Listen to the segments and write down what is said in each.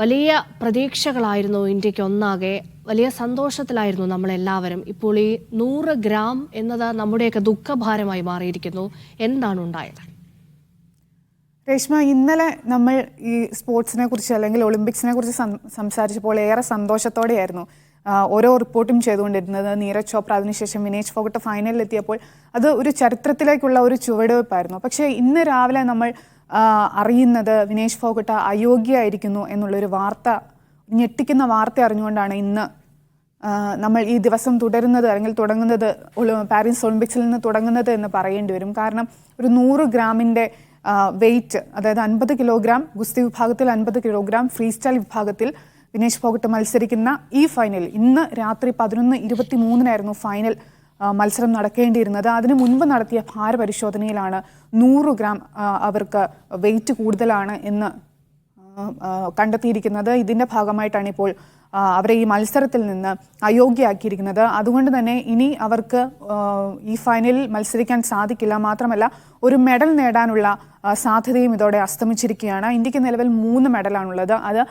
വലിയ പ്രതീക്ഷകളായിരുന്നു ഇന്ത്യക്ക് ഒന്നാകെ. വലിയ സന്തോഷത്തിലായിരുന്നു നമ്മളെല്ലാവരും. ഇപ്പോൾ ഈ 100 ഗ്രാം എന്നത് നമ്മുടെയൊക്കെ ദുഃഖഭാരമായി മാറിയിരിക്കുന്നു. എന്താണ് ഉണ്ടായത്? രേഷ്മ, ഇന്നലെ നമ്മൾ ഈ സ്പോർട്സിനെ കുറിച്ച് അല്ലെങ്കിൽ ഒളിമ്പിക്സിനെ കുറിച്ച് സംസാരിച്ചപ്പോൾ ഏറെ സന്തോഷത്തോടെയായിരുന്നു ഓരോ റിപ്പോർട്ടും ചെയ്തുകൊണ്ടിരുന്നത്. നീരജ് ചോപ്ര, അതിനുശേഷം വിനേഷ് ഫോഗട്ട് ഫൈനലിലെത്തിയപ്പോൾ അത് ഒരു ചരിത്രത്തിലേക്കുള്ള ഒരു ചുവടുവയ്പ്പായിരുന്നു. പക്ഷേ ഇന്ന് രാവിലെ നമ്മൾ അറിയുന്നത് വിനേഷ് ഫോഗട്ട് അയോഗ്യയായിരിക്കുന്നു എന്നുള്ളൊരു വാർത്ത, ഞെട്ടിക്കുന്ന വാർത്ത അറിഞ്ഞുകൊണ്ടാണ് ഇന്ന് നമ്മൾ ഈ ദിവസം തുടരുന്നത് അല്ലെങ്കിൽ തുടങ്ങുന്നത്, പാരീസ് ഒളിമ്പിക്സിൽ നിന്ന് തുടങ്ങുന്നത് എന്ന് പറയേണ്ടി വരും. കാരണം ഒരു 100 ഗ്രാമിൻ്റെ വെയ്റ്റ്, അതായത് 50 കിലോഗ്രാം ഗുസ്തി വിഭാഗത്തിൽ, 50 കിലോഗ്രാം ഫ്രീ സ്റ്റൈൽ വിഭാഗത്തിൽ വിനേഷ് ഫോഗട്ട് മത്സരിക്കുന്ന ഈ ഫൈനൽ ഇന്ന് രാത്രി 11:23 ഫൈനൽ മത്സരം നടക്കേണ്ടിയിരുന്നത്. അതിനു മുൻപ് നടത്തിയ ഭാരപരിശോധനയിലാണ് 100 ഗ്രാം അവർക്ക് വെയ്റ്റ് കൂടുതലാണ് എന്ന് കണ്ടെത്തിയിരിക്കുന്നത്. ഇതിൻ്റെ ഭാഗമായിട്ടാണ് ഇപ്പോൾ അവരെ ഈ മത്സരത്തിൽ നിന്ന് അയോഗ്യയാക്കിയിരിക്കുന്നത്. അതുകൊണ്ട് തന്നെ ഇനി അവർക്ക് ഈ ഫൈനലിൽ മത്സരിക്കാൻ സാധിക്കില്ല. മാത്രമല്ല ഒരു മെഡൽ നേടാനുള്ള സാധ്യതയും ഇതോടെ അസ്തമിച്ചിരിക്കുകയാണ്. ഇന്ത്യക്ക് നിലവിൽ 3 മെഡലാണുള്ളത്. അത്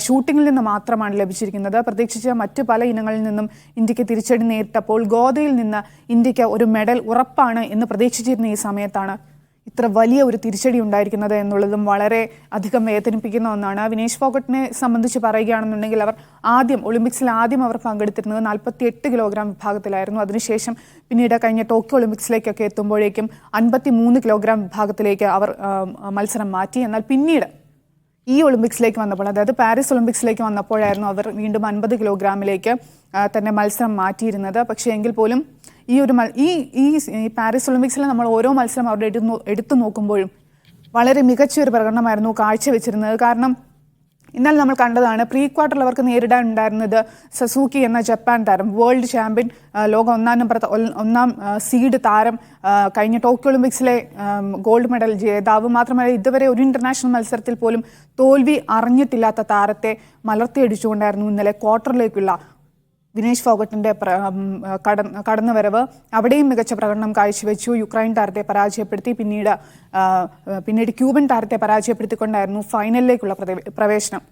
ഷൂട്ടിങ്ങിൽ നിന്ന് മാത്രമാണ് ലഭിച്ചിരിക്കുന്നത്. പ്രതീക്ഷിച്ച മറ്റ് പല ഇനങ്ങളിൽ നിന്നും ഇന്ത്യക്ക് തിരിച്ചടി നേരിട്ടപ്പോൾ ഗോദയിൽ നിന്ന് ഇന്ത്യക്ക് ഒരു മെഡൽ ഉറപ്പാണ് എന്ന് പ്രതീക്ഷിച്ചിരുന്ന ഈ സമയത്താണ് ഇത്ര വലിയ ഒരു തിരിച്ചടി ഉണ്ടായിരിക്കുന്നത് എന്നുള്ളതും വളരെ അധികം വേദനിപ്പിക്കുന്ന ഒന്നാണ്. വിനേഷ് ഫോഗട്ടിനെ സംബന്ധിച്ച് പറയുകയാണെന്നുണ്ടെങ്കിൽ ഒളിമ്പിക്സിൽ ആദ്യം അവർ പങ്കെടുത്തിരുന്നത് 48 കിലോഗ്രാം വിഭാഗത്തിലായിരുന്നു. അതിനുശേഷം പിന്നീട് കഴിഞ്ഞ ടോക്കിയോ ഒളിമ്പിക്സിലേക്കൊക്കെ എത്തുമ്പോഴേക്കും 53 കിലോഗ്രാം വിഭാഗത്തിലേക്ക് അവർ മത്സരം മാറ്റി. എന്നാൽ പിന്നീട് ഈ ഒളിമ്പിക്സിലേക്ക് വന്നപ്പോൾ, അതായത് പാരീസ് ഒളിമ്പിക്സിലേക്ക് വന്നപ്പോഴായിരുന്നു അവർ വീണ്ടും 50 കിലോഗ്രാമിലേക്ക് തന്നെ മത്സരം മാറ്റിയിരുന്നത്. പക്ഷേ എങ്കിൽ പോലും ഈ പാരീസ് ഒളിമ്പിക്സിൽ നമ്മൾ ഓരോ മത്സരം അവരുടെ എടുത്തു നോക്കുമ്പോഴും വളരെ മികച്ചൊരു പ്രകടനമായിരുന്നു കാഴ്ചവെച്ചിരുന്നത്. കാരണം ഇന്നലെ നമ്മൾ കണ്ടതാണ്, പ്രീ ക്വാർട്ടറിൽ അവർക്ക് നേരിടാനുണ്ടായിരുന്നത് സസൂക്കി എന്ന ജപ്പാൻ താരം, വേൾഡ് ചാമ്പ്യൻ, ലോക ഒന്നാം സീഡ് താരം, കഴിഞ്ഞ ടോക്കിയോ ഒളിമ്പിക്സിലെ ഗോൾഡ് മെഡൽ ജേതാവ്. മാത്രമല്ല ഇതുവരെ ഒരു ഇന്റർനാഷണൽ മത്സരത്തിൽ പോലും തോൽവി അറിഞ്ഞിട്ടില്ലാത്ത താരത്തെ മലർത്തിയടിച്ചുകൊണ്ടായിരുന്നു ഇന്നലെ ക്വാർട്ടറിലേക്കുള്ള വിനേഷ് ഫോഗട്ടിൻ്റെ കടന്നുവരവ്. അവിടെയും മികച്ച പ്രകടനം കാഴ്ചവെച്ചു. യുക്രൈൻ താരത്തെ പരാജയപ്പെടുത്തി, പിന്നീട് ക്യൂബൻ താരത്തെ പരാജയപ്പെടുത്തിക്കൊണ്ടായിരുന്നു ഫൈനലിലേക്കുള്ള പ്രവേശനം.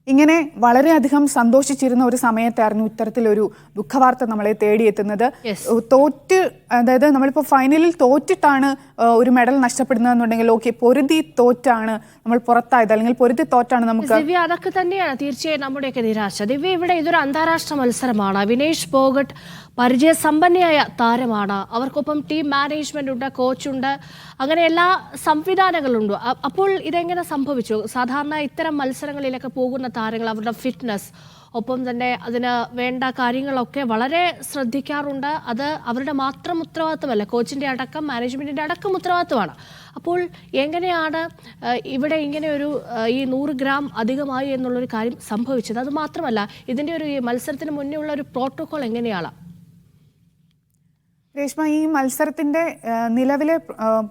ഇങ്ങനെ വളരെയധികം സന്തോഷിച്ചിരുന്ന ഒരു സമയത്തായിരുന്നു ഇത്തരത്തിലൊരു ദുഃഖവാർത്ത നമ്മളെ തേടിയെത്തുന്നത്. അതായത് നമ്മളിപ്പോൾ ഫൈനലിൽ തോറ്റിട്ടാണ് ഒരു മെഡൽ നഷ്ടപ്പെടുന്നതെന്നുണ്ടെങ്കിൽ ഓക്കെ, പൊരുതി തോറ്റാണ് നമ്മൾ പുറത്തായത്, അല്ലെങ്കിൽ പൊരുതി തോറ്റാണ് നമുക്ക്. ദിവ്യ, അതൊക്കെ തന്നെയാണ് തീർച്ചയായും നമ്മുടെയൊക്കെ നിരാശ. ദിവ്യ, ഇവിടെ ഇതൊരു അന്താരാഷ്ട്ര മത്സരമാണ്. വിനേഷ് ഫോഗട്ട് പരിചയസമ്പന്നയായ താരമാണ്. അവർക്കൊപ്പം ടീം മാനേജ്മെന്റ് ഉണ്ട്, കോച്ചുണ്ട്, അങ്ങനെ എല്ലാ സംവിധാനങ്ങളുണ്ട്. അപ്പോൾ ഇതെങ്ങനെ സംഭവിച്ചു? സാധാരണ ഇത്തരം മത്സരങ്ങളിലൊക്കെ പോകുന്ന താരങ്ങൾ അവരുടെ ഫിറ്റ്നസ്, ഒപ്പം തന്നെ അതിന് വേണ്ട കാര്യങ്ങളൊക്കെ വളരെ ശ്രദ്ധിക്കാറുണ്ട്. അത് അവരുടെ മാത്രം ഉത്തരവാദിത്വമല്ല, കോച്ചിൻ്റെ അടക്കം മാനേജ്മെൻറ്റിൻ്റെ അടക്കം ഉത്തരവാദിത്വമാണ്. അപ്പോൾ എങ്ങനെയാണ് ഇവിടെ ഇങ്ങനെ ഈ 100 ഗ്രാം അധികമായി എന്നുള്ളൊരു കാര്യം സംഭവിച്ചത്? അത് മാത്രമല്ല, ഇതിൻ്റെ ഈ മത്സരത്തിന് മുന്നേ ഉള്ള ഒരു പ്രോട്ടോകോൾ എങ്ങനെയാണ്? രേഷ്മ, ഈ മത്സരത്തിൻ്റെ നിലവിലെ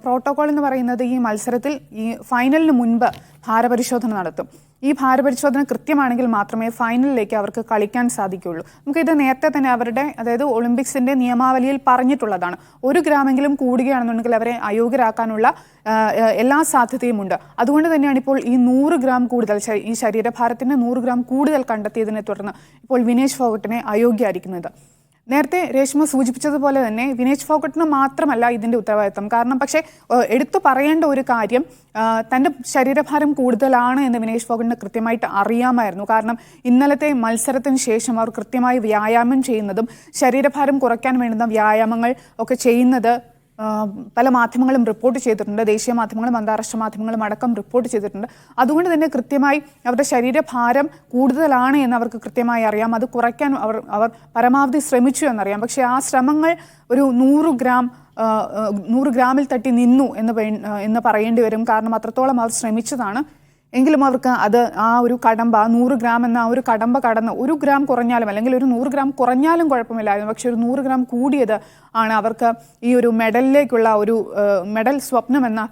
പ്രോട്ടോകോൾ എന്ന് പറയുന്നത്, ഈ മത്സരത്തിൽ ഈ ഫൈനലിന് മുൻപ് ഭാരപരിശോധന നടത്തും. ഈ ഭാരപരിശോധന കൃത്യമാണെങ്കിൽ മാത്രമേ ഫൈനലിലേക്ക് അവർക്ക് കളിക്കാൻ സാധിക്കുകയുള്ളൂ. നമുക്കിത് നേരത്തെ തന്നെ അതായത് ഒളിമ്പിക്സിൻ്റെ നിയമാവലിയിൽ പറഞ്ഞിട്ടുള്ളതാണ്. 1 ഗ്രാമെങ്കിലും കൂടുകയാണെന്നുണ്ടെങ്കിൽ അവരെ അയോഗ്യരാക്കാനുള്ള എല്ലാ സാധ്യതയുമുണ്ട്. അതുകൊണ്ട് തന്നെയാണ് ഇപ്പോൾ ഈ 100 ഗ്രാം കൂടുതൽ, ഈ ശരീരഭാരത്തിന് 100 ഗ്രാം കൂടുതൽ കണ്ടെത്തിയതിനെ തുടർന്ന് ഇപ്പോൾ വിനേഷ് ഫോഗട്ടിനെ അയോഗ്യയായിരിക്കുന്നത്. നേരത്തെ രേഷ്മ സൂചിപ്പിച്ചതുപോലെ തന്നെ വിനേഷ് ഫോഗട്ടിന് മാത്രമല്ല ഇതിൻ്റെ ഉത്തരവാദിത്തം. കാരണം പക്ഷേ എടുത്തു പറയേണ്ട ഒരു കാര്യം, തൻ്റെ ശരീരഭാരം കൂടുതലാണ് എന്ന് വിനേഷ് ഫോഗട്ടിന് കൃത്യമായിട്ട് അറിയാമായിരുന്നു. കാരണം ഇന്നലത്തെ മത്സരത്തിന് ശേഷം അവർ കൃത്യമായി വ്യായാമം ചെയ്യുന്നതും ശരീരഭാരം കുറയ്ക്കാൻ വേണ്ടുന്ന വ്യായാമങ്ങൾ ഒക്കെ ചെയ്യുന്നത് പല മാധ്യമങ്ങളും റിപ്പോർട്ട് ചെയ്തിട്ടുണ്ട്. ദേശീയ മാധ്യമങ്ങളും അന്താരാഷ്ട്ര മാധ്യമങ്ങളും അടക്കം റിപ്പോർട്ട് ചെയ്തിട്ടുണ്ട്. അതുകൊണ്ട് തന്നെ കൃത്യമായി അവരുടെ ശരീരഭാരം കൂടുതലാണ് എന്ന് അവർക്ക് കൃത്യമായി അറിയാം. അത് കുറയ്ക്കാൻ അവർ പരമാവധി ശ്രമിച്ചു എന്നറിയാം. പക്ഷേ ആ ശ്രമങ്ങൾ ഒരു 100 ഗ്രാമിൽ തട്ടി നിന്നു എന്ന് പറയേണ്ടി വരും. കാരണം അത്രത്തോളം അവർ ശ്രമിച്ചതാണ്. എങ്കിലും അവർക്ക് ആ ഒരു കടമ്പ, 100 ഗ്രാം എന്ന ആ ഒരു കടമ്പ കടന്ന് 1 ഗ്രാം കുറഞ്ഞാലും അല്ലെങ്കിൽ ഒരു 100 ഗ്രാം കുറഞ്ഞാലും കുഴപ്പമില്ലായിരുന്നു. പക്ഷെ ഒരു 100 ഗ്രാം കൂടിയത് ആണ് അവർക്ക് ഈ ഒരു മെഡലിലേക്കുള്ള ഒരു മെഡൽ സ്വപ്നം എന്ന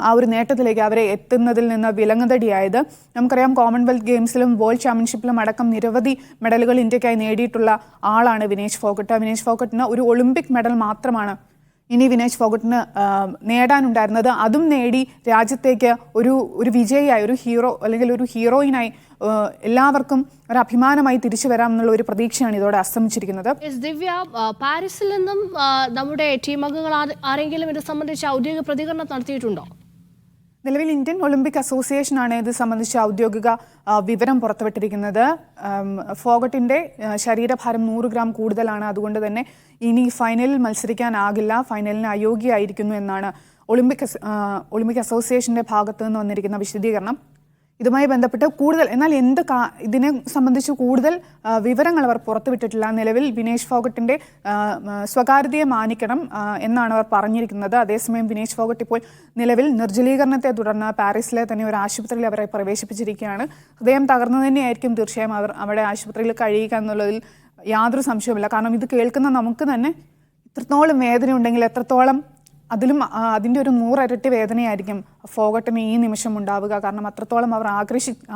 ആ ഒരു നേട്ടത്തിലേക്ക് അവരെ എത്തുന്നതിൽ നിന്ന് വിലങ്ങുതടിയായത്. നമുക്കറിയാം, കോമൺവെൽത്ത് ഗെയിംസിലും വേൾഡ് ചാമ്പ്യൻഷിപ്പിലും അടക്കം നിരവധി മെഡലുകൾ ഇന്ത്യക്കായി നേടിയിട്ടുള്ള ആളാണ് വിനേഷ് ഫോഗട്ട്. വിനേഷ് ഫോഗട്ടിന് ഒരു ഒളിമ്പിക് മെഡൽ മാത്രമാണ് ഇനി വിനേഷ് ഫോഗട്ടിന് നേടാനുണ്ടായിരുന്നത് അതും നേടി രാജ്യത്തേക്ക് ഒരു വിജയിയായി, ഒരു ഹീറോ അല്ലെങ്കിൽ ഒരു ഹീറോയിനായി എല്ലാവർക്കും ഒരു അഭിമാനമായി തിരിച്ചു വരാമെന്നുള്ള ഒരു പ്രതീക്ഷയാണ് ഇതോടെ അസ്തമിച്ചിരിക്കുന്നത്. ദിവ്യ, പാരീസിൽ നിന്നും നമ്മുടെ ടീം അംഗങ്ങൾ ആരെങ്കിലും ഇത് സംബന്ധിച്ച് ഔദ്യോഗിക പ്രതികരണം നടത്തിയിട്ടുണ്ടോ? നിലവിൽ ഇന്ത്യൻ ഒളിമ്പിക് അസോസിയേഷനാണ് ഇത് സംബന്ധിച്ച ഔദ്യോഗിക വിവരം പുറത്തുവിട്ടിരിക്കുന്നത്. ഫോഗട്ടിന്റെ ശരീരഭാരം 100 ഗ്രാം കൂടുതലാണ്, അതുകൊണ്ട് തന്നെ ഇനി ഫൈനലിൽ മത്സരിക്കാനാകില്ല, ഫൈനലിന് അയോഗ്യയായിരിക്കുന്നു എന്നാണ് ഒളിമ്പിക് അസോസിയേഷന്റെ ഭാഗത്തു നിന്ന് വന്നിരിക്കുന്ന വിശദീകരണം. ഇതുമായി ബന്ധപ്പെട്ട് കൂടുതൽ ഇതിനെ സംബന്ധിച്ച് കൂടുതൽ വിവരങ്ങൾ അവർ പുറത്തുവിട്ടിട്ടില്ല. നിലവിൽ വിനേഷ് ഫോഗട്ടിന്റെ സ്വകാര്യതയെ മാനിക്കണം എന്നാണ് അവർ പറഞ്ഞിരിക്കുന്നത്. അതേസമയം വിനേഷ് ഫോഗട്ട് ഇപ്പോൾ നിലവിൽ നിർജ്ജലീകരണത്തെ തുടർന്ന് പാരീസിലെ തന്നെ ഒരു ആശുപത്രിയിൽ അവരെ പ്രവേശിപ്പിച്ചിരിക്കുകയാണ്. ഹൃദയം തകർന്നു തന്നെയായിരിക്കും തീർച്ചയായും അവർ അവിടെ ആശുപത്രിയിൽ കഴിയുക എന്നുള്ളതിൽ യാതൊരു സംശയവുമില്ല. കാരണം ഇത് കേൾക്കുന്ന നമുക്ക് തന്നെ ഇത്രത്തോളം വേദന ഉണ്ടെങ്കിൽ എത്രത്തോളം അതിൻ്റെ ഒരു 100 ഇരട്ടി വേദനയായിരിക്കും ഫോഗട്ടിന് ഈ നിമിഷം ഉണ്ടാവുക. കാരണം അത്രത്തോളം അവർ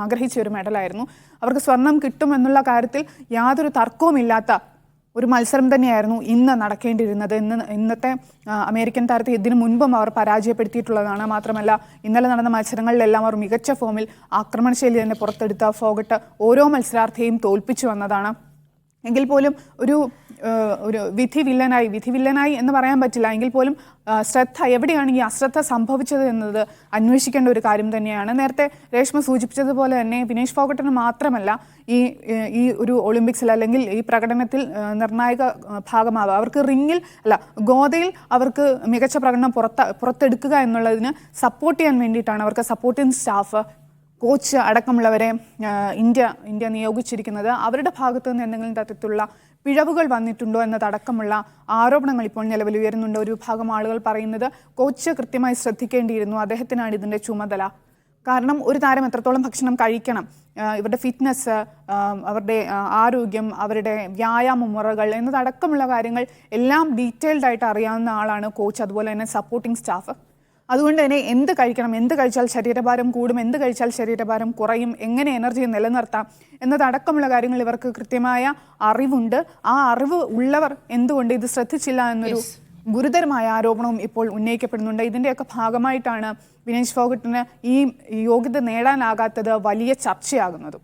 ആഗ്രഹിച്ച ഒരു മെഡലായിരുന്നു. അവർക്ക് സ്വർണം കിട്ടുമെന്നുള്ള കാര്യത്തിൽ യാതൊരു തർക്കവുമില്ലാത്ത ഒരു മത്സരം തന്നെയായിരുന്നു ഇന്ന് നടക്കേണ്ടിയിരുന്നത്. ഇന്നത്തെ അമേരിക്കൻ താരത്തെ ഇതിനു മുൻപും അവർ പരാജയപ്പെടുത്തിയിട്ടുള്ളതാണ്. മാത്രമല്ല ഇന്നലെ നടന്ന മത്സരങ്ങളിലെല്ലാം അവർ മികച്ച ഫോമിൽ ആക്രമണശൈലി തന്നെ പുറത്തെടുത്ത ഫോഗട്ട് ഓരോ മത്സരാർത്ഥിയെയും തോൽപ്പിച്ചു വന്നതാണ്. എങ്കിൽ പോലും ഒരു വിധിവില്ലനായി എന്ന് പറയാൻ പറ്റില്ല. എങ്കിൽ പോലും എവിടെയാണ് ഈ അശ്രദ്ധ സംഭവിച്ചത് എന്നത് അന്വേഷിക്കേണ്ട ഒരു കാര്യം തന്നെയാണ്. നേരത്തെ രേഷ്മ സൂചിപ്പിച്ചതുപോലെ തന്നെ വിനേഷ് ഫോഗട്ടിന് മാത്രമല്ല ഈ ഒരു ഒളിമ്പിക്സിൽ അല്ലെങ്കിൽ ഈ പ്രകടനത്തിൽ നിർണായക ഭാഗമാവുക, അവർക്ക് ഗോദയിൽ അവർക്ക് മികച്ച പ്രകടനം പുറത്തെടുക്കുക എന്നുള്ളതിന് സപ്പോർട്ട് ചെയ്യാൻ വേണ്ടിയിട്ടാണ് അവർക്ക് സപ്പോർട്ടിംഗ് സ്റ്റാഫ്, കോച്ച് അടക്കമുള്ളവരെ ഇന്ത്യ നിയോഗിച്ചിരിക്കുന്നത്. അവരുടെ ഭാഗത്തു നിന്ന് എന്തെങ്കിലും തരത്തിലുള്ള പിഴവുകൾ വന്നിട്ടുണ്ടോ എന്നതടക്കമുള്ള ആരോപണങ്ങൾ ഇപ്പോൾ നിലവിൽ ഉയരുന്നുണ്ട്. ഒരു വിഭാഗം ആളുകൾ പറയുന്നത് കോച്ച് കൃത്യമായി ശ്രദ്ധിക്കേണ്ടിയിരുന്നു, അദ്ദേഹത്തിനാണ് ഇതിൻ്റെ ചുമതല. കാരണം ഒരു താരം എത്രത്തോളം ഭക്ഷണം കഴിക്കണം, ഇവരുടെ ഫിറ്റ്നസ്, അവരുടെ ആരോഗ്യം, അവരുടെ വ്യായാമ മുറകൾ എന്നതടക്കമുള്ള കാര്യങ്ങൾ എല്ലാം ഡീറ്റെയിൽഡ് ആയിട്ട് അറിയാവുന്ന ആളാണ് കോച്ച്, അതുപോലെ തന്നെ സപ്പോർട്ടിംഗ് സ്റ്റാഫ്. അതുകൊണ്ട് തന്നെ എന്ത് കഴിക്കണം, എന്ത് കഴിച്ചാൽ ശരീരഭാരം കൂടും, എന്ത് കഴിച്ചാൽ ശരീരഭാരം കുറയും, എങ്ങനെ എനർജി നിലനിർത്താം എന്നതടക്കമുള്ള കാര്യങ്ങൾ ഇവർക്ക് കൃത്യമായ അറിവുണ്ട്. ആ അറിവ് ഉള്ളവർ എന്തുകൊണ്ട് ഇത് ശ്രദ്ധിച്ചില്ല എന്നൊരു ഗുരുതരമായ ആരോപണവും ഇപ്പോൾ ഉന്നയിക്കപ്പെടുന്നുണ്ട്. ഇതിൻ്റെയൊക്കെ ഭാഗമായിട്ടാണ് വിനേഷ് ഫോഗട്ടിന് ഈ യോഗ്യത നേടാനാകാത്തത് വലിയ ചർച്ചയാകുന്നത്.